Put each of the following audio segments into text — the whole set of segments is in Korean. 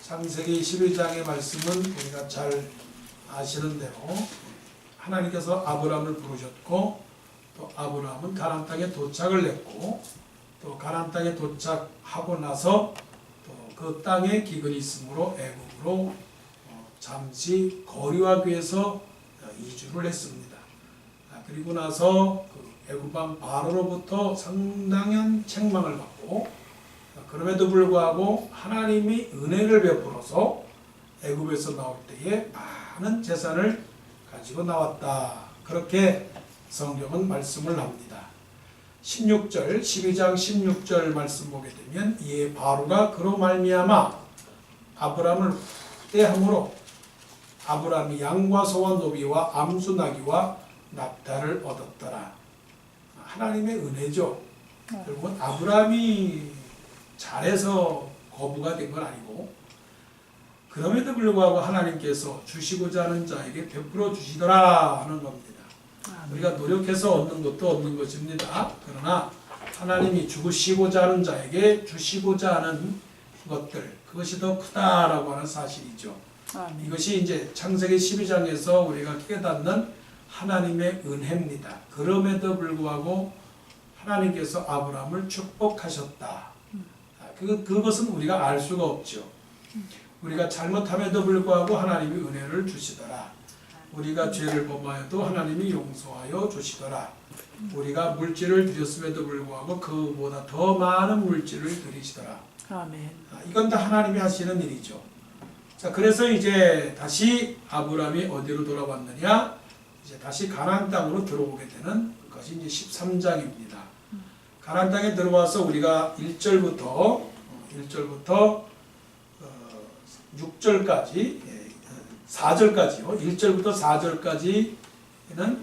창세기 12장의 말씀은 우리가 잘 아시는 대로 하나님께서 아브라함을 부르셨고 또 아브라함은 가나안 땅에 도착을 했고 또 가나안 땅에 도착하고 나서 또 그 땅에 기근이 있으므로 애굽으로 잠시 거류하기 위해서 이주를 했습니다. 그리고 나서 그 애굽 왕 바로로부터 상당한 책망을 받고 그럼에도 불구하고 하나님이 은혜를 베풀어서 애굽에서 나올 때에 많은 재산을 가지고 나왔다. 그렇게 성경은 말씀을 합니다. 16절, 12장 16절 말씀 보게 되면 이에 바로가 그로 말미암아 아브라함을 후대함으로 아브라함이 양과 소와 노비와 암수 나귀와 납달을 얻었더라. 하나님의 은혜죠. 결국은 아브라함이 잘해서 거부가 된 건 아니고 그럼에도 불구하고 하나님께서 주시고자 하는 자에게 베풀어 주시더라 하는 겁니다. 우리가 노력해서 얻는 것도 얻는 것입니다. 그러나 하나님이 주시고자 하는 자에게 주시고자 하는 것들, 그것이 더 크다라고 하는 사실이죠. 이것이 이제 창세기 12장에서 우리가 깨닫는 하나님의 은혜입니다. 그럼에도 불구하고 하나님께서 아브라함을 축복하셨다. 그것은 우리가 알 수가 없죠. 우리가 잘못함에도 불구하고 하나님이 은혜를 주시더라. 우리가 죄를 범하여도 하나님이 용서하여 주시더라. 우리가 물질을 드렸음에도 불구하고 그보다 더 많은 물질을 드리시더라. 아멘. 이건 다 하나님이 하시는 일이죠. 자, 그래서 이제 다시 아브라함이 어디로 돌아왔느냐? 이제 다시 가나안 땅으로 들어오게 되는 것이 이제 13장입니다. 가나안 땅에 들어와서 우리가 1절부터 6절까지 4절까지요. 1절부터 4절까지는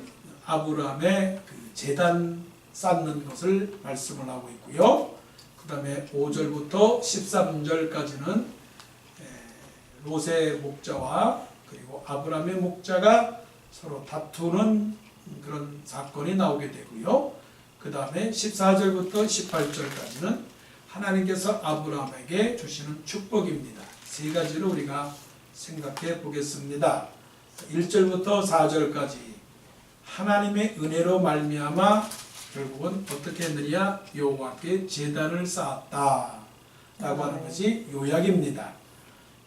아브라함의 그 제단 쌓는 것을 말씀을 하고 있고요. 그 다음에 5절부터 13절까지는 롯의 목자와 그리고 아브라함의 목자가 서로 다투는 그런 사건이 나오게 되고요. 그 다음에 14절부터 18절까지는 하나님께서 아브라함에게 주시는 축복입니다. 세 가지를 우리가 생각해 보겠습니다. 1절부터 4절까지 하나님의 은혜로 말미암아 결국은 어떻게 했느냐? 여호와께 제단을 쌓았다 라고 하는 것이 요약입니다.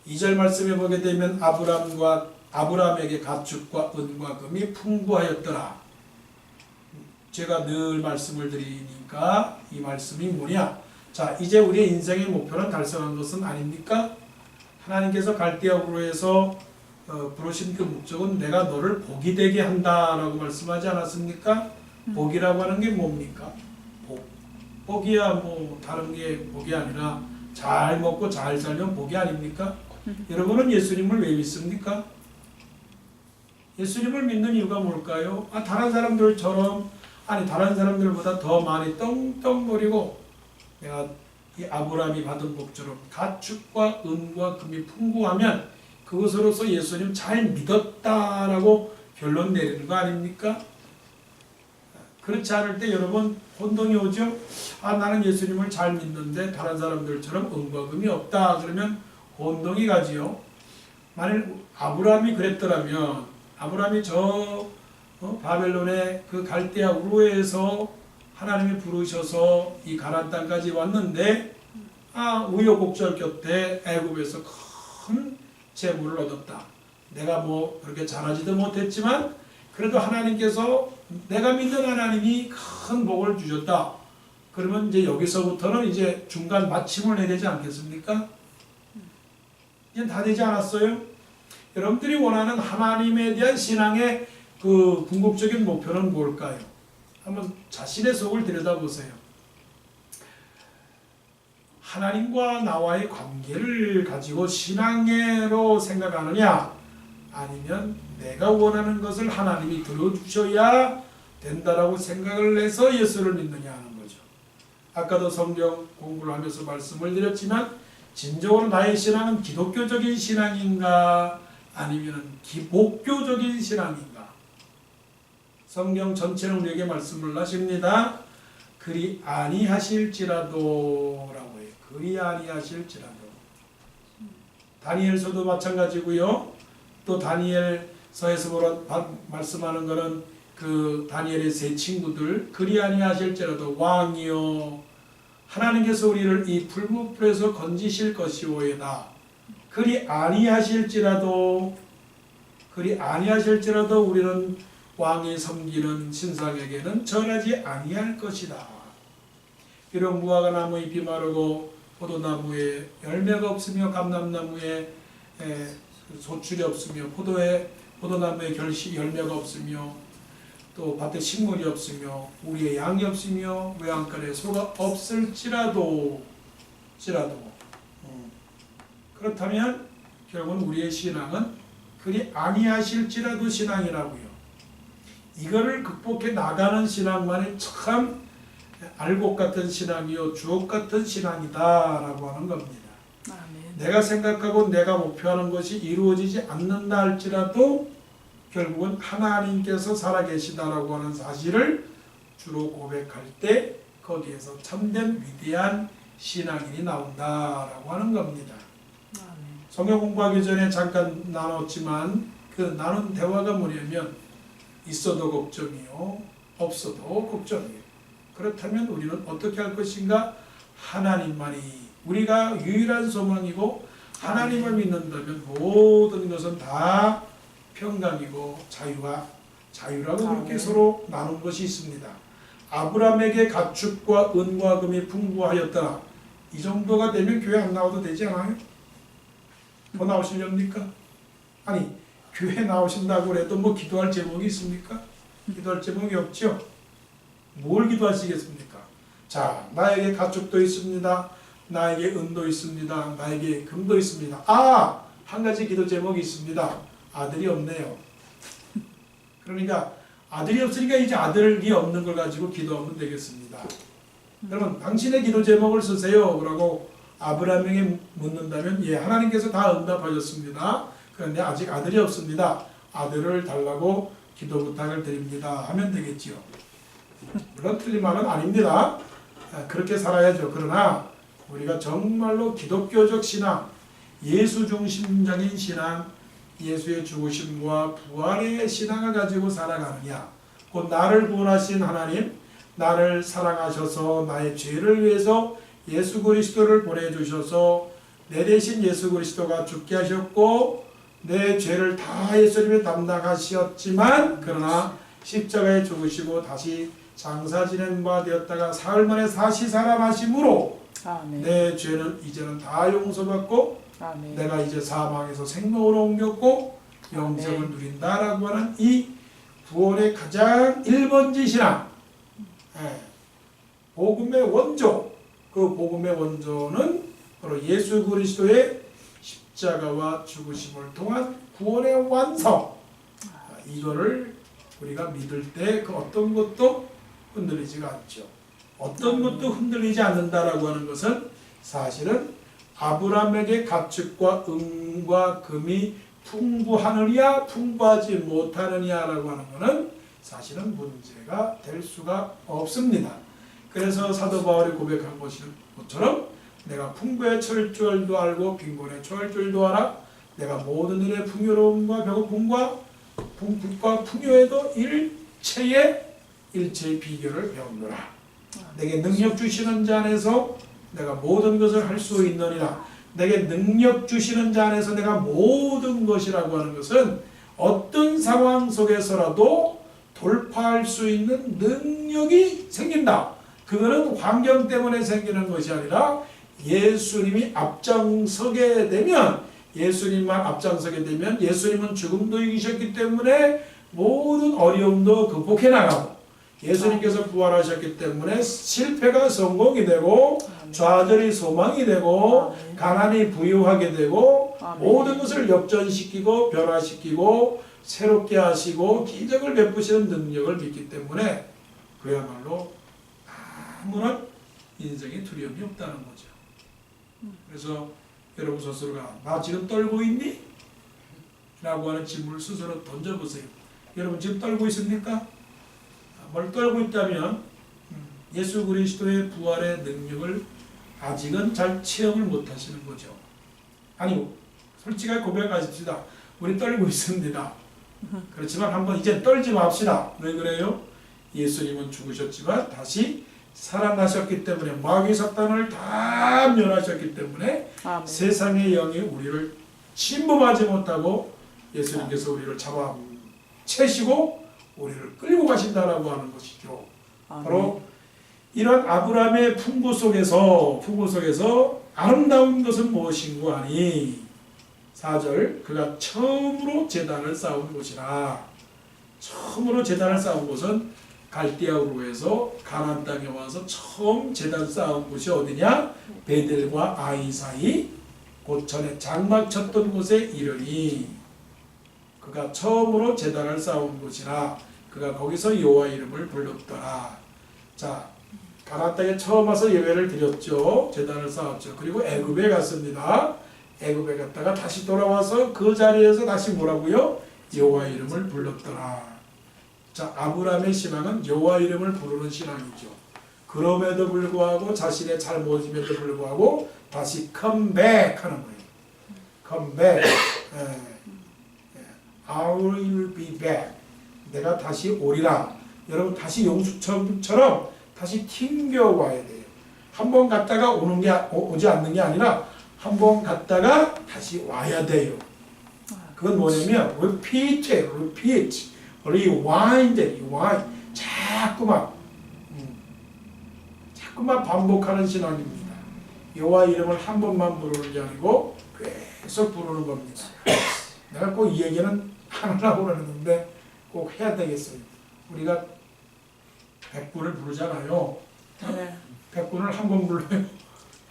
2절 말씀에 보게 되면 아브라함에게 가축과 은과 금이 풍부하였더라. 제가 늘 말씀을 드리니까 이 말씀이 뭐냐? 자, 이제 우리의 인생의 목표는 달성한 것은 아닙니까? 하나님께서 갈대아우로 해서 부르신 그 목적은 내가 너를 복이 되게 한다라고 말씀하지 않았습니까? 복이라고 하는 게 뭡니까? 복이야 뭐 다른 게 복이 아니라 잘 먹고 잘 살면 복이 아닙니까? 여러분은 예수님을 왜 믿습니까? 예수님을 믿는 이유가 뭘까요? 다른 사람들처럼 다른 사람들보다 더 많이 떵떵거리고 내가 이 아브라함이 받은 복처럼 가축과 은과 금이 풍부하면 그것으로서 예수님 잘 믿었다라고 결론 내리는 거 아닙니까? 그렇지 않을 때 여러분 혼동이 오죠? 나는 예수님을 잘 믿는데 다른 사람들처럼 은과 금이 없다. 그러면 혼동이 가지요. 만일 아브라함이 그랬더라면 아브라함이 바벨론의 그 갈대아 우르에서 하나님이 부르셔서 이 가나안 땅까지 왔는데 우여곡절 곁에 애굽에서 큰 재물을 얻었다. 내가 뭐 그렇게 잘하지도 못했지만 그래도 하나님께서 내가 믿는 하나님이 큰 복을 주셨다. 그러면 이제 여기서부터는 이제 중간 마침을 해야 되지 않겠습니까? 이제 다 되지 않았어요? 여러분들이 원하는 하나님에 대한 신앙의 그 궁극적인 목표는 뭘까요? 한번 자신의 속을 들여다보세요. 하나님과 나와의 관계를 가지고 신앙으로 생각하느냐, 아니면 내가 원하는 것을 하나님이 들어주셔야 된다라고 생각을 해서 예수를 믿느냐 하는 거죠. 아까도 성경 공부를 하면서 말씀을 드렸지만 진정으로 나의 신앙은 기독교적인 신앙인가 아니면 기복교적인 신앙인가? 성경 전체는 우리에게 말씀을 하십니다. 그리 아니하실지라도 라고 해요. 그리 아니하실지라도. 다니엘서도 마찬가지고요. 또 다니엘서에서 말씀하는 것은 그 다니엘의 세 친구들, 그리 아니하실지라도 왕이여 하나님께서 우리를 이 불무불에서 건지실 것이오이다. 그리 아니하실지라도 우리는 왕이 섬기는 신상에게는 절하지 아니할 것이다. 비록 무화과 나무 잎이 마르고 포도나무에 열매가 없으며 감람나무에 소출이 없으며 포도나무에 열매가 없으며 또 밭에 식물이 없으며 우리의 양이 없으며 외양간에 소가 없을지라도 그렇다면 결국은 우리의 신앙은 그리 아니하실지라도 신앙이라고요. 이거를 극복해 나가는 신앙만이 참 알곡 같은 신앙이요 주옥 같은 신앙이다라고 하는 겁니다. 아멘. 내가 생각하고 내가 목표하는 것이 이루어지지 않는다 할지라도 결국은 하나님께서 살아계시다라고 하는 사실을 주로 고백할 때 거기에서 참된 위대한 신앙인이 나온다라고 하는 겁니다. 아멘. 성경 공부하기 전에 잠깐 나눴지만 그 나눈 대화가 뭐냐면 있어도 걱정이요 없어도 걱정이에요. 그렇다면 우리는 어떻게 할 것인가? 하나님만이 우리가 유일한 소망이고 하나님을 믿는다면 모든 것은 다 평강이고 자유라고 그렇게 서로 나눈 것이 있습니다. 아브라함에게 가축과 은과 금이 풍부하였더라. 이 정도가 되면 교회 안 나와도 되지 않아요? 더 나오시렵니까? 아니 교회 나오신다고 해도 뭐 기도할 제목이 있습니까? 기도할 제목이 없죠? 뭘 기도하시겠습니까? 자, 나에게 가축도 있습니다. 나에게 은도 있습니다. 나에게 금도 있습니다. 한 가지 기도 제목이 있습니다. 아들이 없네요. 그러니까 아들이 없으니까 이제 아들이 없는 걸 가지고 기도하면 되겠습니다. 그러면 당신의 기도 제목을 쓰세요. 라고 아브라함에게 묻는다면 예, 하나님께서 다 응답하셨습니다. 그런데 아직 아들이 없습니다. 아들을 달라고 기도 부탁을 드립니다. 하면 되겠지요. 물론 틀린 말은 아닙니다. 그렇게 살아야죠. 그러나 우리가 정말로 기독교적 신앙, 예수 중심적인 신앙, 예수의 죽으심과 부활의 신앙을 가지고 살아가느냐, 곧 나를 구원하신 하나님, 나를 사랑하셔서 나의 죄를 위해서 예수 그리스도를 보내주셔서 내 대신 예수 그리스도가 죽게 하셨고 내 죄를 다 예수님이 담당하셨지만 그러나 십자가에 죽으시고 다시 장사 지낸 바 되었다가 사흘 만에 다시 살아나심으로 아멘. 내 죄는 이제는 다 용서받고 아멘. 내가 이제 사망에서 생명으로 옮겼고 영생을 누린다라고 하는 이 구원의 가장 1번지 신앙, 복음의 원조, 그 복음의 원조는 바로 예수 그리스도의 십자가와 죽으심을 통한 구원의 완성. 이거를 우리가 믿을 때 그 어떤 것도 흔들리지가 않죠. 어떤 것도 흔들리지 않는다라고 하는 것은 사실은 아브라함에게 가축과 은과 금이 풍부하느냐 풍부하지 못하느냐라고 하는 것은 사실은 문제가 될 수가 없습니다. 그래서 사도 바울이 고백한 것처럼 내가 풍부에 처할 줄도 알고 빈곤에 처할 줄도 알아. 내가 모든 일의 풍요로움과 배고픔과 풍부과 풍요에도 일체의 비결을 배우노라. 내게 능력 주시는 자 안에서 내가 모든 것을 할 수 있느니라. 내게 능력 주시는 자 안에서 내가 모든 것이라고 하는 것은 어떤 상황 속에서라도 돌파할 수 있는 능력이 생긴다. 그거는 환경 때문에 생기는 것이 아니라 예수님이 앞장서게 되면, 예수님만 앞장서게 되면 예수님은 죽음도 이기셨기 때문에 모든 어려움도 극복해 나가고, 예수님께서 부활하셨기 때문에 실패가 성공이 되고 좌절이 소망이 되고 가난이 부유하게 되고 모든 것을 역전시키고 변화시키고 새롭게 하시고 기적을 베푸시는 능력을 믿기 때문에 그야말로 아무런 인생에 두려움이 없다는 거죠. 그래서 여러분 스스로가 나 지금 떨고 있니? 라고 하는 질문을 스스로 던져보세요. 여러분 지금 떨고 있습니까? 뭘 떨고 있다면 예수 그리스도의 부활의 능력을 아직은 잘 체험을 못 하시는 거죠. 아니 솔직하게 고백하십시다. 우리 떨고 있습니다. 그렇지만 한번 이제 떨지 맙시다. 왜 그래요? 예수님은 죽으셨지만 다시 살아나셨기 때문에 마귀 사탄을 다 멸하셨기 때문에 아멘. 세상의 영이 우리를 침범하지 못하고 예수님께서 우리를 잡아 채시고 우리를 끌고 가신다라고 하는 것이죠. 아멘. 바로 이런 아브라함의 풍부 속에서 아름다운 것은 무엇인고 하니 4절 그가 처음으로 제단을 쌓은 곳이라. 처음으로 제단을 쌓은 곳은 갈대아 우르에서 가나안 땅에 와서 처음 제단 쌓은 곳이 어디냐? 베델과 아이 사이 곧 전에 장막 쳤던 곳에 이르니 그가 처음으로 제단을 쌓은 곳이라. 그가 거기서 여호와 이름을 불렀더라. 자, 가나안 땅에 처음 와서 예배를 드렸죠. 제단을 쌓았죠. 그리고 애굽에 갔습니다. 애굽에 갔다가 다시 돌아와서 그 자리에서 다시 뭐라고요? 여호와 이름을 불렀더라. 자, 아브라함의 신앙은 여호와 이름을 부르는 신앙이죠. 그럼에도 불구하고 자신의 잘못임에도 불구하고 다시 컴백하는 거예요. 컴백. I will be back. 내가 다시 오리라. 여러분 다시 용수처럼 다시 튕겨와야 돼요. 한 번 갔다가 오지 않는 게 아니라 한 번 갔다가 다시 와야 돼요. 그건 뭐냐면 repeat, rewind. 자꾸만 반복하는 신앙입니다. 여호와 이름을 한 번만 부르는 게 아니고 계속 부르는 겁니다. 내가 꼭 이 얘기는 하느라고 그러는데 꼭 해야 되겠어요. 우리가 백군을 부르잖아요. 네. 백군을 한 번 불러요.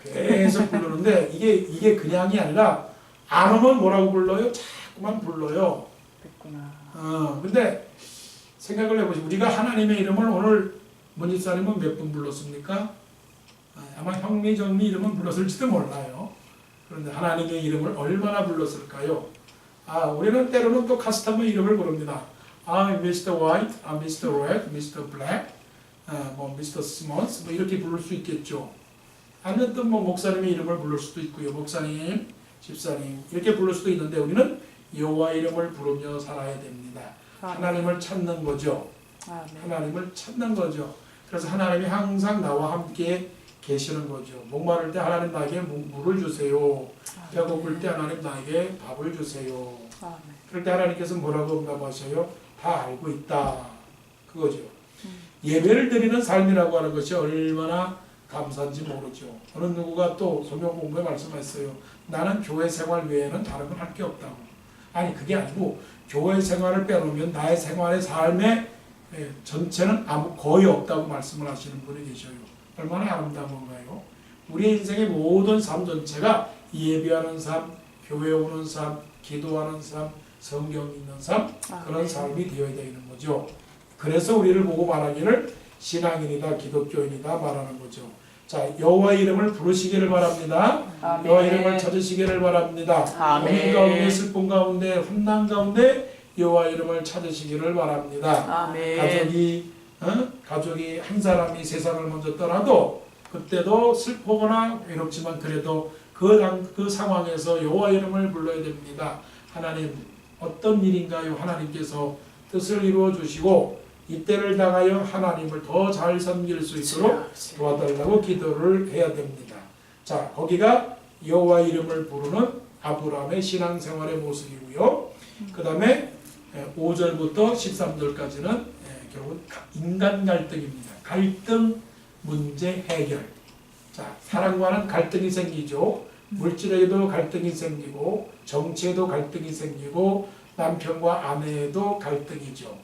계속 부르는데 이게 그냥이 아니라 안 오면 뭐라고 불러요? 자꾸만 불러요. 됐구나. 근데 생각을 해보시죠. 우리가 하나님의 이름을 오늘 문집사님은 몇 분 불렀습니까? 아마 형미, 정미 이름은 불렀을지도 몰라요. 그런데 하나님의 이름을 얼마나 불렀을까요? 우리는 때로는 또 카스터머 이름을 부릅니다. Mr. White, Mr. Red, Mr. Black, Mr. Simmons 이렇게 부를 수 있겠죠. 아니면 또 목사님의 이름을 부를 수도 있고요. 목사님, 집사님 이렇게 부를 수도 있는데 우리는 여호와 이름을 부르며 살아야 됩니다. 하나님을 찾는 거죠. 하나님을 찾는 거죠. 그래서 하나님이 항상 나와 함께 계시는 거죠. 목마를 때 하나님 나에게 물을 주세요. 배고플 때 하나님 나에게 밥을 주세요. 그럴 때 하나님께서 뭐라고 응답하셔요? 다 알고 있다. 그거죠. 예배를 드리는 삶이라고 하는 것이 얼마나 감사한지 모르죠. 어느 누구가 또 소명 공부에 말씀했어요. 나는 교회 생활 외에는 다른 건 할 게 없다고. 아니 그게 아니고 교회 생활을 빼놓으면 나의 생활의 삶의 전체는 거의 없다고 말씀을 하시는 분이 계셔요. 얼마나 아름다운 건가요? 우리의 인생의 모든 삶 전체가 예배하는 삶, 교회 오는 삶, 기도하는 삶, 성경 읽는 삶 그런 삶이 되어야 되는 거죠. 그래서 우리를 보고 말하기를 신앙인이다, 기독교인이다 말하는 거죠. 자, 여호와 이름을 부르시기를 바랍니다. 아멘. 여호와 이름을 찾으시기를 바랍니다. 고민 가운데, 슬픔 가운데, 환난 가운데 여호와 이름을 찾으시기를 바랍니다. 아멘. 가족이 한 사람이 세상을 먼저 떠나도 그때도 슬프거나 외롭지만 그래도 그 상황에서 여호와 이름을 불러야 됩니다. 하나님 어떤 일인가요? 하나님께서 뜻을 이루어 주시고 이때를 당하여 하나님을 더 잘 섬길 수 있도록 도와달라고 기도를 해야 됩니다. 자, 거기가 여호와 이름을 부르는 아브라함의 신앙생활의 모습이고요. 그 다음에 5절부터 13절까지는 결국은 인간 갈등입니다. 갈등, 문제 해결. 자, 사람과는 갈등이 생기죠. 물질에도 갈등이 생기고 정치에도 갈등이 생기고 남편과 아내에도 갈등이죠.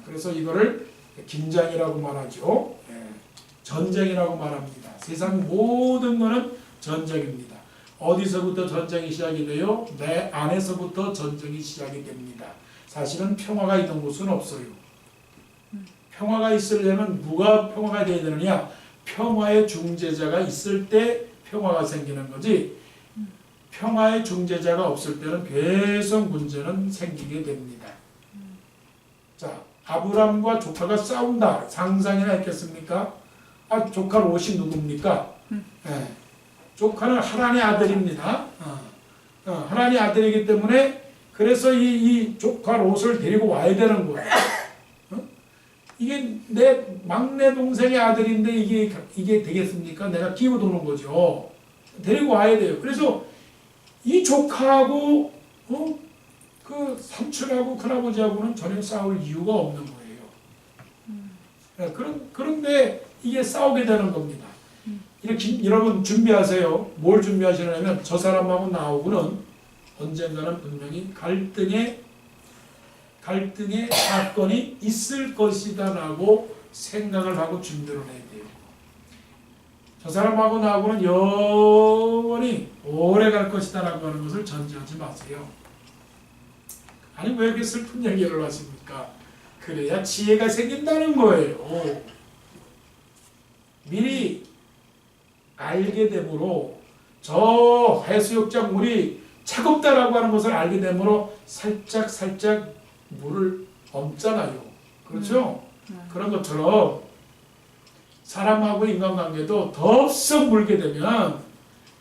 그래서 이거를 긴장이라고 말하죠. 전쟁이라고 말합니다. 세상 모든 것은 전쟁입니다. 어디서부터 전쟁이 시작이 돼요? 내 안에서부터 전쟁이 시작이 됩니다. 사실은 평화가 있는 곳은 없어요. 평화가 있으려면 누가 평화가 되어야 되느냐? 평화의 중재자가 있을 때 평화가 생기는 거지 평화의 중재자가 없을 때는 계속 문제는 생기게 됩니다. 자, 아브람과 조카가 싸운다. 상상이나 했겠습니까? 조카 롯이 누굽니까? 조카는 하란의 아들입니다. 하나님의 아들이기 때문에 그래서 이 조카 롯을 데리고 와야 되는 거예요. 이게 내 막내 동생의 아들인데 이게 되겠습니까? 내가 끼어도는 거죠. 데리고 와야 돼요. 그래서 이 조카하고 그 삼촌하고 큰아버지하고는 전혀 싸울 이유가 없는 거예요. 그런데 이게 싸우게 되는 겁니다. 이렇게 여러분 준비하세요. 뭘 준비하시냐면 저 사람하고 나하고는 언젠가는 분명히 갈등의 사건이 있을 것이다라고 생각을 하고 준비를 해야 돼요. 저 사람하고 나하고는 영원히 오래 갈 것이다라고 하는 것을 전제하지 마세요. 아니 왜 이렇게 슬픈 얘기를 하십니까? 그래야 지혜가 생긴다는 거예요. 미리 알게 되므로 저 해수욕장 물이 차갑다라고 하는 것을 알게 되므로 살짝 물을 얹잖아요. 그렇죠? 그런 것처럼 사람하고 인간관계도 덥석 물게 되면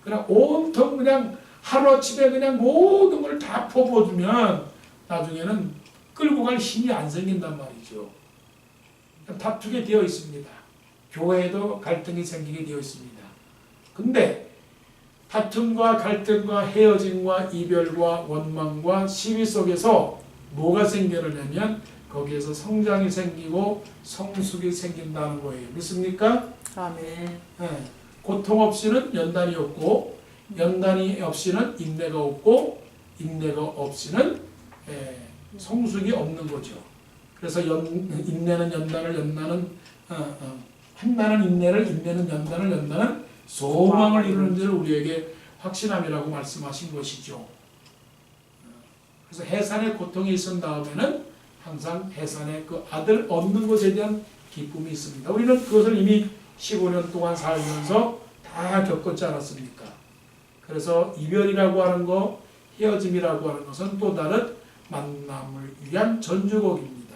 그냥 온통 그냥 하루아침에 그냥 모든 걸 다 퍼부어주면 나중에는 끌고 갈 힘이 안 생긴단 말이죠. 다투게 되어 있습니다. 교회에도 갈등이 생기게 되어 있습니다. 근데 다툼과 갈등과 헤어짐과 이별과 원망과 시위 속에서 뭐가 생겨나냐면 거기에서 성장이 생기고 성숙이 생긴다는 거예요. 믿습니까? 아멘. 네. 고통 없이는 연단이 없고 연단이 없이는 인내가 없고 인내가 없이는 성숙이 없는 거죠. 그래서 인내는 연단을 한나는 인내를 인내는 연단을 소망을 이루는 데를 우리에게 확신함이라고 말씀하신 것이죠. 그래서 해산의 고통이 있은 다음에는 항상 해산의 그 아들 얻는 것에 대한 기쁨이 있습니다. 우리는 그것을 이미 15년 동안 살면서 다 겪었지 않았습니까? 그래서 이별이라고 하는 것, 헤어짐이라고 하는 것은 또 다른 만남을 위한 전주곡입니다.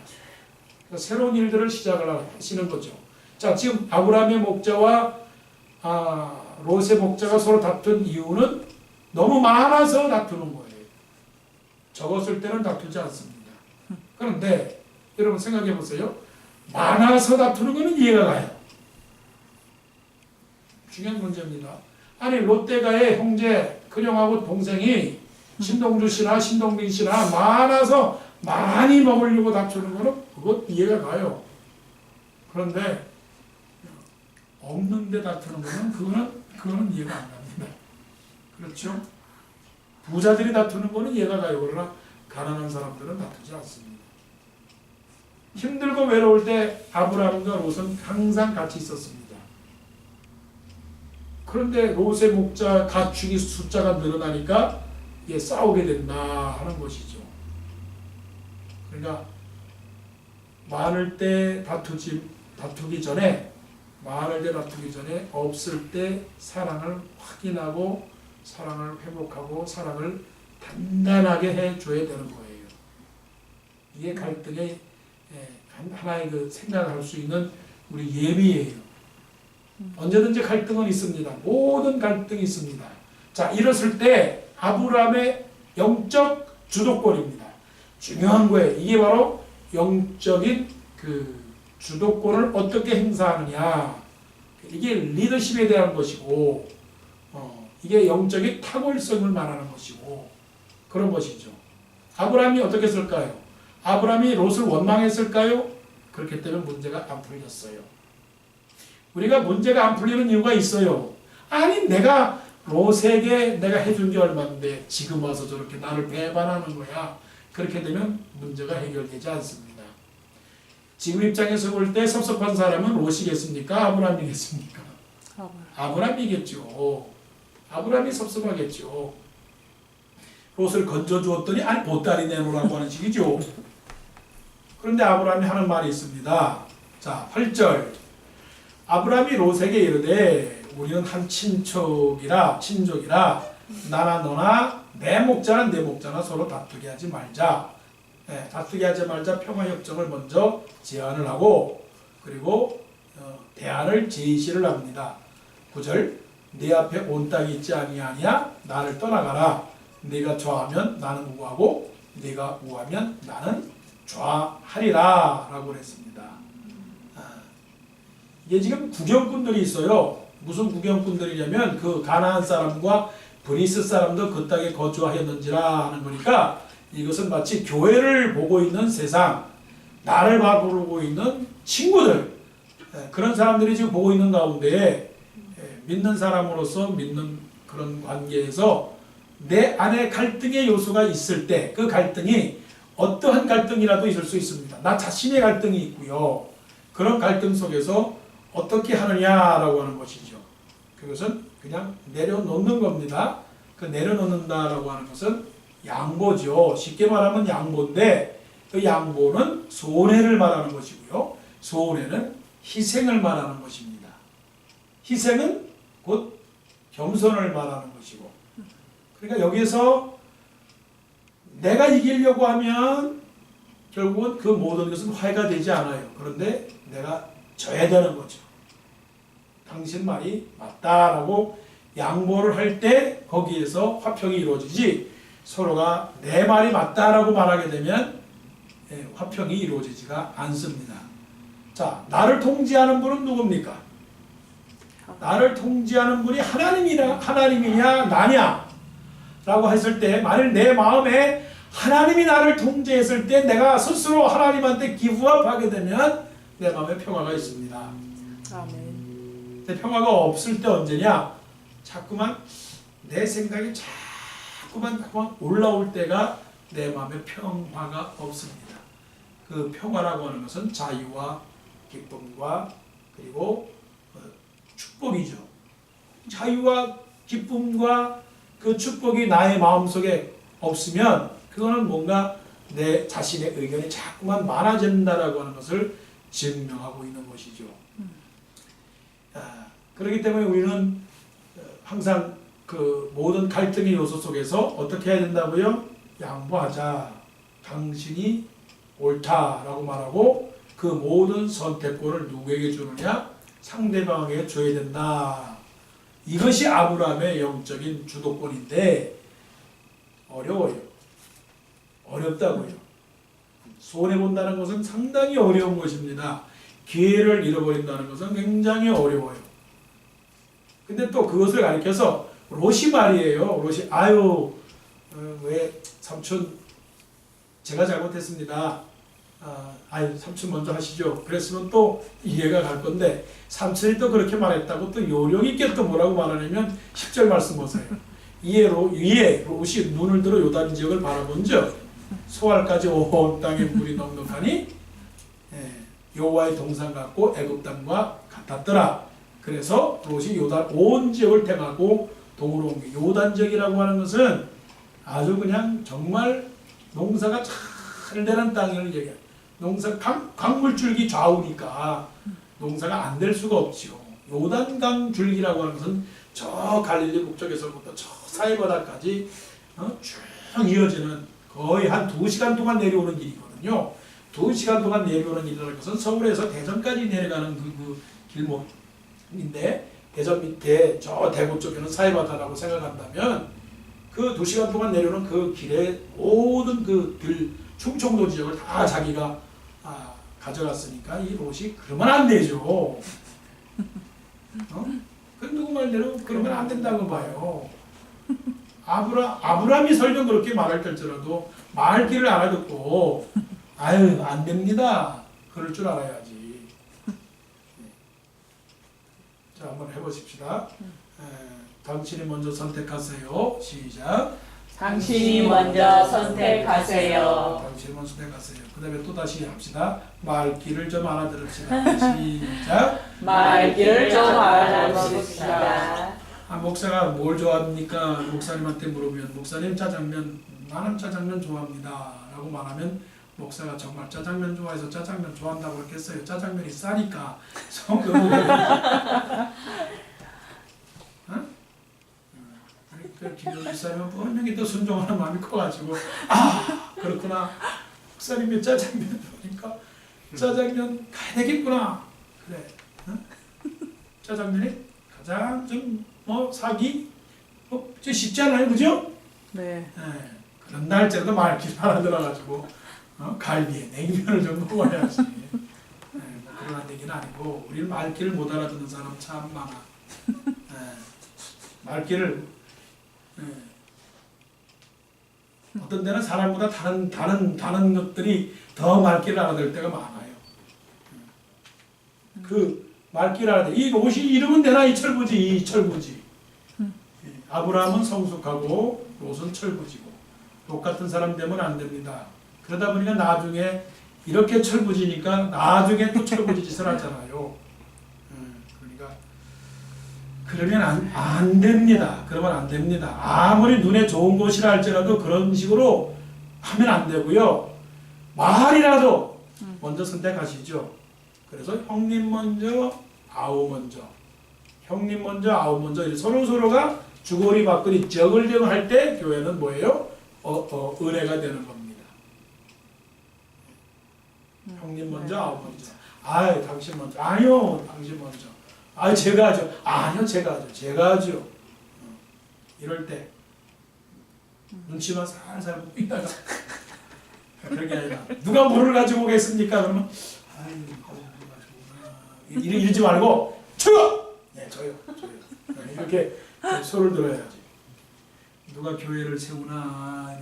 그러니까 새로운 일들을 시작을 하시는 거죠. 자, 지금 아브라함의 목자와 롯의 목자가 서로 다툰 이유는 너무 많아서 다투는 거예요. 적었을 때는 다투지 않습니다. 그런데 여러분 생각해 보세요. 많아서 다투는 것은 이해가 가요. 중요한 문제입니다. 아니 롯데가의 형제 큰형하고 동생이 신동주 씨나 신동빈 씨나 많아서 많이 먹으려고 다투는 거는 그것 이해가 가요. 그런데 없는데 다투는 거는 그거는 이해가 안 갑니다. 그렇죠? 부자들이 다투는 거는 이해가 가요. 그러나 가난한 사람들은 다투지 않습니다. 힘들고 외로울 때 아브라함과 롯은 항상 같이 있었습니다. 그런데 롯의 목자 가축이 숫자가 늘어나니까 이게 싸우게 된다 하는 것이죠. 그러니까 많을 때 다투기 전에 없을 때 사랑을 확인하고 사랑을 회복하고 사랑을 단단하게 해줘야 되는 거예요. 이게 갈등의 하나의 그 생각할 수 있는 우리 예비예요. 언제든지 갈등은 있습니다. 모든 갈등이 있습니다. 자, 이랬을 때 아브라함의 영적 주도권입니다. 중요한 거예요. 이게 바로 영적인 그 주도권을 어떻게 행사하느냐. 이게 리더십에 대한 것이고, 이게 영적인 탁월성을 말하는 것이고, 그런 것이죠. 아브라함이 어떻게 했을까요? 아브라함이 롯을 원망했을까요? 그렇기 때문에 문제가 안 풀렸어요. 우리가 문제가 안 풀리는 이유가 있어요. 아니 내가 롯에게 내가 해준 게 얼마인데 지금 와서 저렇게 나를 배반하는 거야. 그렇게 되면 문제가 해결되지 않습니다. 지금 입장에서 볼 때 섭섭한 사람은 롯이겠습니까? 아브라함이겠습니까? 아브라함이겠죠. 아브라함이 섭섭하겠죠. 롯을 건져주었더니 아니 보따리 내놓으라고 하는 식이죠. 그런데 아브라함이 하는 말이 있습니다. 자, 8절. 아브라함이 롯에게 이르되 우리는 한 친족이라 나나 너나 내 목자는 내 목자나 서로 다투게 하지 말자. 다투게 하지 말자 평화협정을 먼저 제안을 하고 그리고 대안을 제시를 합니다. 9절 내 앞에 온 땅이 있지 아니하냐 나를 떠나가라 네가 좌하면 나는 우하고 네가 우하면 나는 좌하리라 라고 그랬습니다. 이게 지금 구경꾼들이 있어요. 무슨 구경꾼들이냐면 그 가나안 사람과 브리스 사람도 그 땅에 거주하였는지라 하는 거니까 이것은 마치 교회를 보고 있는 세상, 나를 바라보고 있는 친구들, 그런 사람들이 지금 보고 있는 가운데 믿는 사람으로서 믿는 그런 관계에서 내 안에 갈등의 요소가 있을 때 그 갈등이 어떠한 갈등이라도 있을 수 있습니다. 나 자신의 갈등이 있고요. 그런 갈등 속에서 어떻게 하느냐라고 하는 것이죠. 그것은 그냥 내려놓는 겁니다. 그 내려놓는다라고 하는 것은 양보죠. 쉽게 말하면 양보인데 그 양보는 손해를 말하는 것이고요. 손해는 희생을 말하는 것입니다. 희생은 곧 겸손을 말하는 것이고, 그러니까 여기에서 내가 이기려고 하면 결국은 그 모든 것은 화해가 되지 않아요. 그런데 내가 져야 되는 거죠. 당신 말이 맞다라고 양보를 할 때 거기에서 화평이 이루어지지, 서로가 내 말이 맞다라고 말하게 되면 화평이 이루어지지가 않습니다. 자, 나를 통제하는 분은 누굽니까? 나를 통제하는 분이 하나님이냐 나냐 라고 했을 때, 만일 내 마음에 하나님이 나를 통제했을 때 내가 스스로 하나님한테 기부합하게 되면 내 마음에 평화가 있습니다. 아멘. 근데 평화가 없을 때 언제냐? 자꾸만 내 생각이 자꾸만 올라올 때가 내 마음에 평화가 없습니다. 그 평화라고 하는 것은 자유와 기쁨과 그리고 축복이죠. 자유와 기쁨과 그 축복이 나의 마음속에 없으면 그거는 뭔가 내 자신의 의견이 자꾸만 많아진다라고 하는 것을 증명하고 있는 것이죠. 그렇기 때문에 우리는 항상 그 모든 갈등의 요소 속에서 어떻게 해야 된다고요? 양보하자. 당신이 옳다라고 말하고 그 모든 선택권을 누구에게 주느냐? 상대방에게 줘야 된다. 이것이 아브라함의 영적인 주도권인데 어려워요. 어렵다고요. 손해본다는 것은 상당히 어려운 것입니다. 기회를 잃어버린다는 것은 굉장히 어려워요. 근데 또 그것을 가리켜서 롯이 말이에요. 롯이 왜 삼촌 제가 잘못했습니다. 삼촌 먼저 하시죠. 그랬으면 또 이해가 갈 건데 삼촌이 또 그렇게 말했다고 또 요령 있게 또 뭐라고 말하냐면 10절 말씀 보세요. 이에 롯이 눈을 들어 요단 지역을 바라본즉 소알까지 온 땅에 물이 넉넉하니 여호와의 동산 같고 애굽 땅과 같았더라. 그래서 롯이 요단 온 지역을 택하고 동으로 옮기. 요단 지역이라고 하는 것은 아주 그냥 정말 농사가 잘 되는 땅을 얘기해요. 농사 강물줄기 좌우니까 농사가 안 될 수가 없지요. 요단강 줄기라고 하는 것은 저 갈릴리 북쪽에서부터 저 사해바다까지 쭉 이어지는 거의 한 2시간 동안 내려오는 길이거든요. 2시간 동안 내려오는 길이라는 것은 서울에서 대전까지 내려가는 그 길목인데, 대전 밑에 저 대구 쪽에는 사해바다라고 생각한다면 그 2시간 동안 내려오는 그 길에 모든 그 충청도 지역을 다 자기가 가져갔으니까 이 롯이 그러면 안 되죠. 그 누구 말대로 그러면 안 된다고 봐요. 아브라함이 설령 그렇게 말할 때일지라도 말 길을 알아듣고 안 됩니다. 그럴 줄 알아야지. 자, 한번 해보십시다. 당신이 먼저 선택하세요. 시작. 당신이 먼저 선택하세요. 당신이 먼저 선택하세요. 그 다음에 또 다시 합시다. 말귀를 좀 알아들읍시다. 시작. 말귀를 좀 알아봅시다. 목사가 뭘 좋아합니까? 목사님한테 물으면 목사님 짜장면, 나는 짜장면 좋아합니다 라고 말하면 목사가 정말 짜장면 좋아해서 짜장면 좋아한다고 그랬겠어요? 짜장면이 싸니까 성경을 그 기독교사님은 분명히 또 순종하는 마음이 커가지고 그렇구나, 목사님이 짜장면 좋아하니까 짜장면 가야 되겠구나. 그래, 짜장면이 가장 좀 사기 쉽지 않아요, 그죠? 네. 그런 날짜라도 말길 하나 들어가지고 갈비에 냉면을 좀 먹어야지. 뭐 그런 얘기는 아니고 우리는 말귀를 못 알아듣는 사람 참 많아. 말귀를 어떤 데는 사람보다 다른 것들이 더 말귀를 알아들 때가 많아요. 그 말귀를 알아들 이 롯이 이름은 되나 이철부지 이철부지. 아브라함은 성숙하고 롯은 철부지고 롯 같은 사람 되면 안 됩니다. 그러다 보니까 나중에 이렇게 철부지니까 나중에 또 철부지 짓을 하잖아요. 그러니까 그러면 안 됩니다. 그러면 안 됩니다. 아무리 눈에 좋은 것이라 할지라도 그런 식으로 하면 안 되고요. 말이라도 먼저 선택하시죠. 그래서 형님 먼저, 아우 먼저. 형님 먼저, 아우 먼저. 이렇게 서로가 주거리 받거리 적을 할 때 교회는 뭐예요? 은혜가 되는 겁니다. 형님 먼저, 아우 먼저. 아유, 당신 먼저. 아니요, 당신 먼저. 아유, 제가 하죠. 아니요, 제가 하죠. 제가 하죠. 이럴 때 눈치만 살살 보고 있다가 그런 게 아니라 누가 물을 가지고 오겠습니까? 그러면 아유, 누가 가지고 오나. 이러지 말고 저요! 네, 저요. 이렇게 소를 들어야지. 누가 교회를 세우나.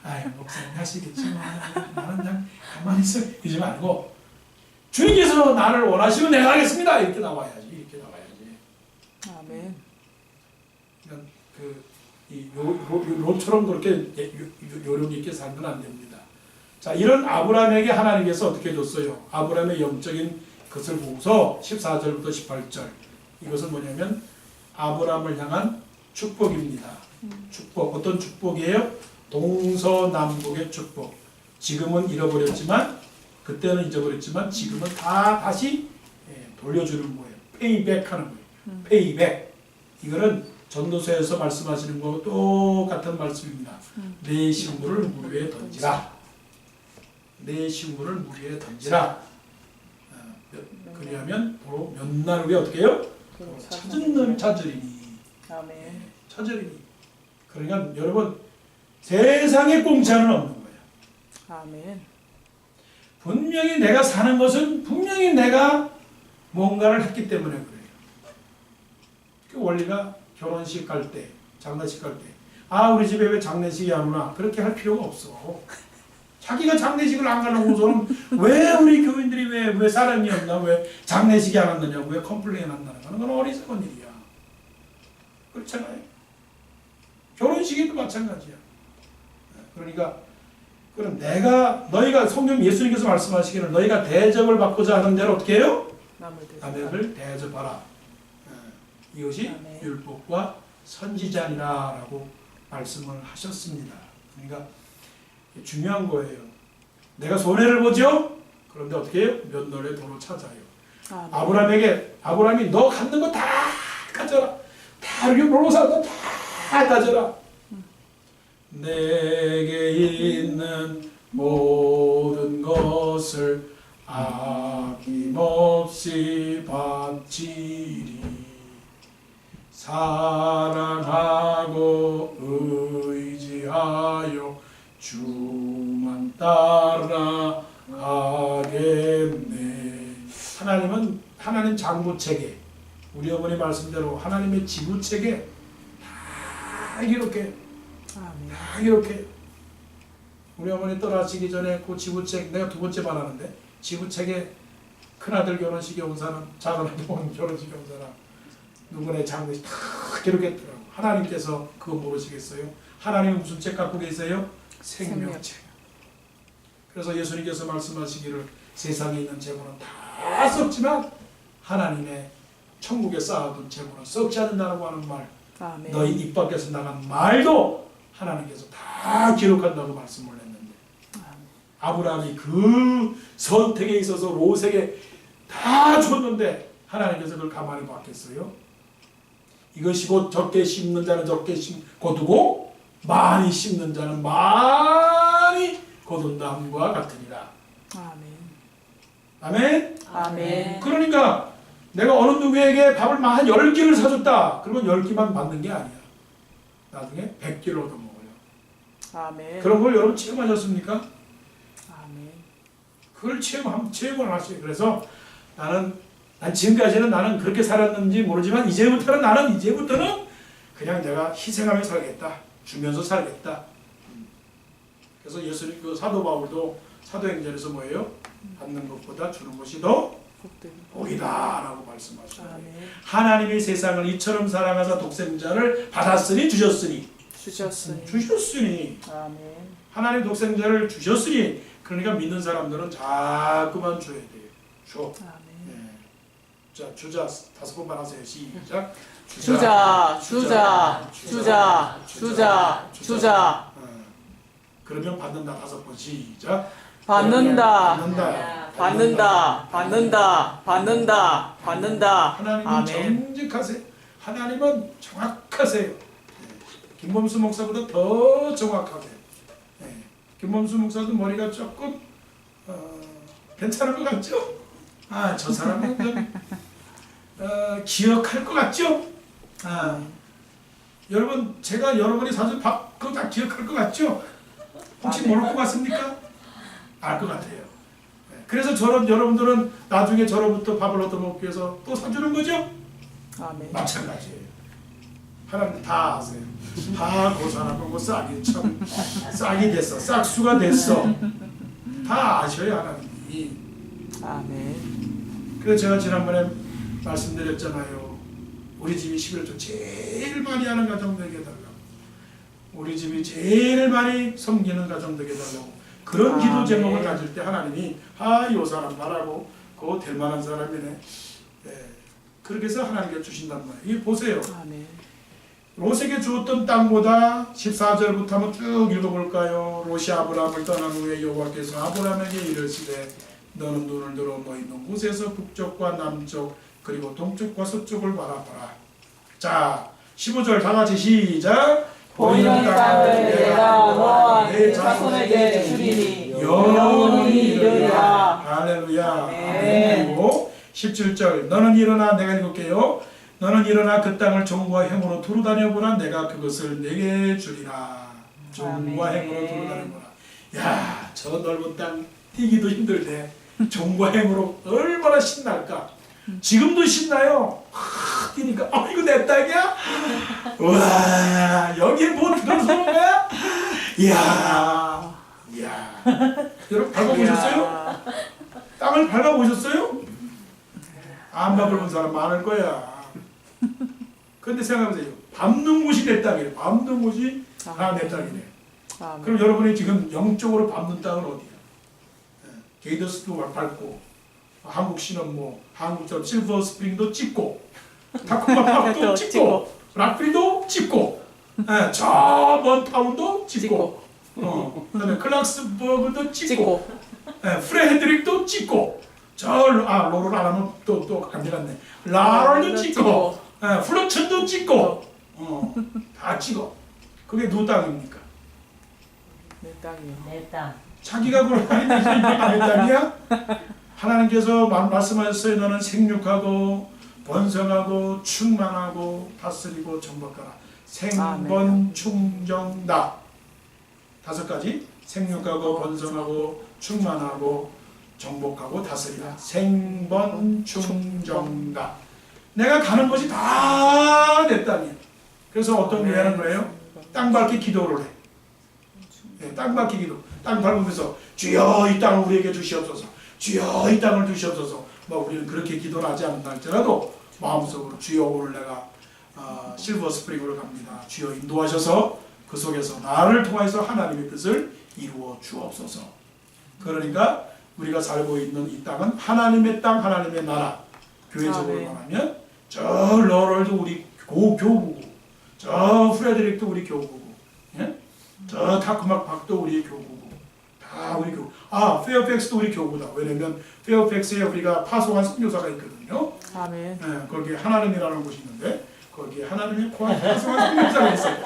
아유, 목사님 하시겠지만 나는 그냥 가만히 있어. 이러지 말고 주님께서 나를 원하시면 내가 하겠습니다. 이렇게 나와야지. 이렇게 나와야지. 아멘. 그러니까 이 롯처럼 그렇게 요령 있게 살면 안 됩니다. 자, 이런 아브라함에게 하나님께서 어떻게 줬어요? 아브라함의 영적인 것을 보고서 14절부터 18절. 이것은 뭐냐면 아브라함을 향한 축복입니다. 축복. 어떤 축복이에요? 동서남북의 축복. 지금은 잃어버렸지만 그때는 잊어버렸지만 지금은 다 다시 돌려주는 거예요. 페이백하는 거예요. 페이백. 이거는 전도서에서 말씀하시는 거와 똑같은 말씀입니다. 내 식물을 물 위에 던지라. 내 식물을 물 위에 던지라. 그리하면 도로 몇 날 후에 어떻게 해요? 찾은 놈 찾으리니. 아멘. 찾으리니. 그러니까 여러분 세상에 공짜는 없는 거예요. 아멘. 분명히 내가 사는 것은 분명히 내가 뭔가를 했기 때문에 그래요. 그 원리가 결혼식 갈 때, 장례식 갈 때, 우리 집에 왜 장례식이 안 오나? 그렇게 할 필요가 없어. 자기가 장례식을 안 가려고서는 왜 우리 교인들이 왜 사람이 없나? 왜 장례식이 안 왔느냐고? 왜 컴플레인 한다는 거는 그건 어리석은 일이야. 그렇잖아요. 결혼식에도 마찬가지야. 그러니까 그럼 너희가 성경 예수님께서 말씀하시기를 너희가 대접을 받고자 하는 대로 어떻게 해요? 남을 대접하라. 이것이 아멘. 율법과 선지자니라라고 말씀을 하셨습니다. 그러니까 중요한 거예요. 내가 손해를 보죠? 그런데 어떻게 해요? 면널의 도로 찾아요. 아멘. 아브라함이 너 갖는 거 다 가져라. 다 이렇게 로로사 너다 가져라. 내게 있는 모든 것을 아낌없이 바치리. 사랑하고 의지하여 주만 따라가겠네. 하나님 장부체계, 우리 어머니 말씀대로 하나님의 지부체계 다 이렇게 우리 어머니 떠나시기 전에 그 지부책 내가 두 번째 말하는데 지부책에 큰아들 결혼식에 온 사람, 작은아들 결혼식에 온 사람 누구네 장례식 다 기록했더라고. 하나님께서 그거 모르시겠어요? 하나님은 무슨 책 갖고 계세요? 생명책. 그래서 예수님께서 말씀하시기를 세상에 있는 재물은 다 썩지만 하나님의 천국에 쌓아둔 재물은 썩지 않는다고 하는 말. 아멘. 너희 입 밖에서 나간 말도 하나님께서 다 기록한다고 말씀을 했는데 아브라함이 그 선택에 있어서 롯에게 다 줬는데 하나님께서 그걸 가만히 봤겠어요? 이것이 곧 적게 심는 자는 적게 거두고 많이 심는 자는 많이 거둔다함과 같으니라. 아멘. 아멘. 그러니까 내가 어느 누구에게 밥을 한 10끼를 사줬다. 그러면 10끼만 받는 게 아니야. 나중에 100개를 얻어먹어요. 아멘. 그런 걸 여러분 체험하셨습니까? 아멘. 그걸 체험을 하세요. 그래서 난 지금까지는 나는 그렇게 살았는지 모르지만 이제부터는 그냥 내가 희생하며 살겠다. 주면서 살겠다. 그래서 예수님 그 사도 바울도 사도행전에서 뭐예요? 받는 것보다 주는 것이 더 복이다라고 말씀하시죠. 아멘. 하나님이 세상을 이처럼 사랑하사 독생자를 받았으니 주셨으니 아멘. 하나님 독생자를 주셨으니 그러니까 믿는 사람들은 자꾸만 줘야 돼요. 줘. 아멘. 네. 자, 주자 5번만 하세요. 시작. 주자. 그러면 받는다 5번 시작. 받는다. 하나님은 아멘. 정직하세요. 하나님은 정확하세요. 네. 김범수 목사보다 더 정확하세요. 네. 김범수 목사도 머리가 조금 괜찮은 것 같죠? 아, 저 사람은 좀 기억할 것 같죠? 아, 여러분 제가 여러분이 사준 밥 그거 다 기억할 것 같죠? 혹시 모를 것 같습니까? 알 것 같아요. 네. 그래서 여러분들은 나중에 저로부터 밥을 얻어먹기 위해서 또 사주는 거죠? 아멘. 마찬가지예요. 하나님 다 아세요. 다 그 사람은 뭐 싹이 참 싹이 됐어, 싹수가 됐어. 다 아셔요 하나님이. 아멘. 그래서 제가 지난번에 말씀드렸잖아요. 우리 집이 11조 제일 많이 하는 가정 되게 해달라고. 우리 집이 제일 많이 섬기는 가정 되게 해달라고. 그런 기도 제목을 가질 때 하나님이 이 사람 말하고 그거 될 만한 사람이네. 예. 그렇게 해서 하나님께 주신단 말이에요. 이게 보세요. 아멘. 롯에게 주었던 땅보다 14절부터 한번 쭉 읽어볼까요? 롯이 아브라함을 떠난 후에 여호와께서 아브라함에게 이르시되 너는 눈을 들어 너 있는 곳에서 북쪽과 남쪽 그리고 동쪽과 서쪽을 바라보라. 자 15절 다 같이 시작. 보이는 땅을 내가 너와 네 자손에게 주리니 영원히 이르리라. 할렐루야. 아멘. 그리고 17절 너는 일어나 내가 읽을게요. 너는 일어나 그 땅을 종과 행으로 두루 다녀보라. 내가 그것을 내게 주리라. 종과 행으로 두루 다녀보라. 야, 저 넓은 땅 뛰기도 힘들대. 종과 행으로 얼마나 신날까. 지금도 신나요. 뛰니까 이거 내 땅이야? 와, 여기에 뭐 들어서는 거야? 이야. 여러분 밟아보셨어요? 땅을 밟아보셨어요? 안 밟아본 사람 많을 거야. 그런데 생각해보세요. 밟는 곳이 내 땅이래. 밟는 곳이 내 땅이래. 그럼 여러분이 지금 영적으로 밟는 땅은 어디야? 게이더스도 밟고 한국시는 뭐 한국처럼 실버 스프링도 찍고 타코마팍도 찍고 락프리도 찍고 저 먼 타운도 찍고 그다음에 클락스버그도 찍고 프레드릭도 찍고 로를 안 하면 또 감질났네. 라럴도 찍고 플루튼도 찍고 다 찍어. 그게 누구 땅입니까? 내 땅이요. 내 땅. 자기가 그걸 하는데 이게 남의 땅이야? 하나님께서 말씀하셨어요. 너는 생육하고 번성하고 충만하고 다스리고 정복하라. 생번 충정다. 5가지. 생육하고 번성하고 충만하고 정복하고 다스리라. 생번 충정다. 내가 가는 것이 다 내 땅이야. 그래서 어떤 게 하는 거예요? 땅 밟기 기도를 해. 땅 밟기 기도. 땅 밟으면서 주여 이 땅을 우리에게 주시옵소서. 주여 이 땅을 주시옵소서. 우리는 그렇게 기도를 하지 않는다 할지라도 마음속으로 주여 오늘 내가 실버 스프링으로 갑니다. 주여 인도하셔서 그 속에서 나를 통해서 하나님의 뜻을 이루어 주옵소서. 그러니까 우리가 살고 있는 이 땅은 하나님의 땅, 하나님의 나라. 교회적으로 말하면 저 러럴도 우리 교구고, 저 프레드릭도 우리 교구고, 저 타크막 박도 우리 교구고, 다 우리 교구. 페어팩스도 우리 교구다. 왜냐면 페어팩스에 우리가 파송한 선교사가 있거든요. 아멘. 거기에 하나님이라는 곳이 있는데 거기에 하나님의 파송한 선교사가 있어요.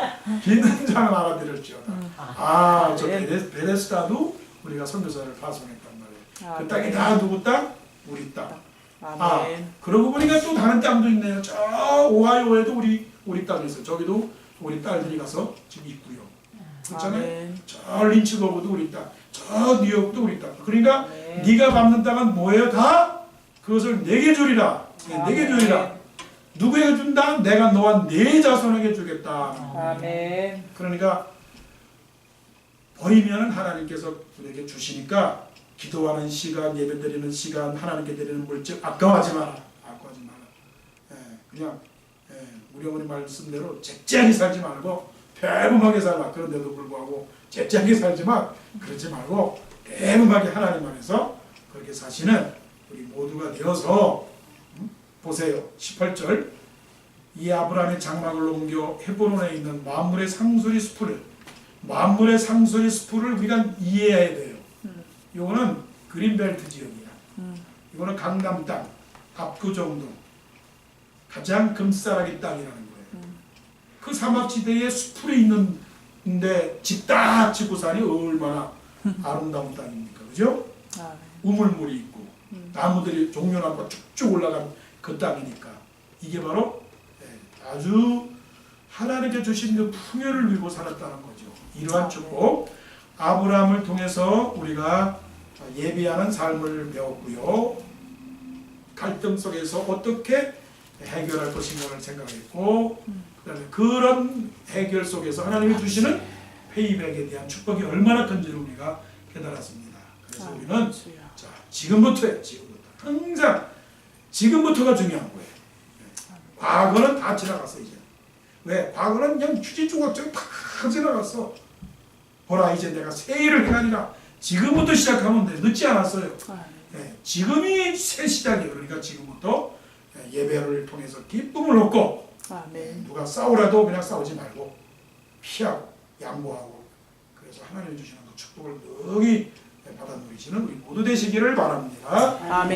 있는 자는 알아들을지어다. 저 베데스다도 우리가 선교사를 파송했단 말이에요. 그 땅이 다 누구 땅? 우리 땅. 아멘. 그러고 보니까 또 다른 땅도 있네요. 저 오하이오에도 우리 땅이 있어요. 저기도 우리 딸들이 가서 지금 있고요. 그렇잖아요. 아멘. 저 린치버그도 우리 딸, 저 뉴욕도 우리 딸. 그러니까 아멘. 네가 밟는 땅은 뭐예요? 다 그것을 내게 주리라. 내게 주리라. 누구에게 준다? 내가 너와 네 자손에게 주겠다. 아멘. 그러니까 버리면 하나님께서 우리에게 주시니까 기도하는 시간, 예배드리는 시간, 하나님께 드리는 물질 아까워하지 마라. 아까워하지 마라. 그냥 우리 어머니 말씀대로 잭잭이 살지 말고 대범하게 살라. 그런데도 불구하고 잭잭이 살지만 그러지 말고 대범하게 하나님 안에서 그렇게 사시는 우리 모두가 되어서 보세요. 18절 이 아브라함의 장막을 옮겨 헤브론에 있는 만물의 상수리 숲을 우리가 이해해야 돼요. 이거는 그린벨트 지역이야. 이거는 강남 땅, 압구정동 가장 금싸라기 땅이라는 거예요. 그 사막지대에 숲이 있는데 집다 지구산이 얼마나 아름다운 땅입니까, 그죠? 아멘. 우물물이 있고 나무들이 종려나무가 쭉쭉 올라간 그 땅이니까 이게 바로 아주 하나님께 주신 그 풍요를 누리고 살았다는 거죠. 이러한 축복 아브라함을 통해서 우리가 예비하는 삶을 배웠고요. 갈등 속에서 어떻게 해결할 것인가를 생각했고 그다음에 그런 해결 속에서 하나님이 주시는 페이백에 대한 축복이 얼마나 큰지를 우리가 깨달았습니다. 그래서 우리는 자, 지금부터예요. 항상 지금부터가 중요한 거예요. 과거는 다 지나갔어 이제. 왜? 과거는 그냥 휴지조각처럼 다 지나갔어. 보라 이제 내가 새 일을 행하리라. 지금부터 시작하면 돼. 늦지 않았어요. 지금이 새 시작이에요. 그러니까 지금부터 예배를 통해서 기쁨을 얻고 아멘. 누가 싸우라도 그냥 싸우지 말고 피하고 양보하고 그래서 하나님이 주시는 그 축복을 능히 받아 누리시는 우리 모두 되시기를 바랍니다. 아멘.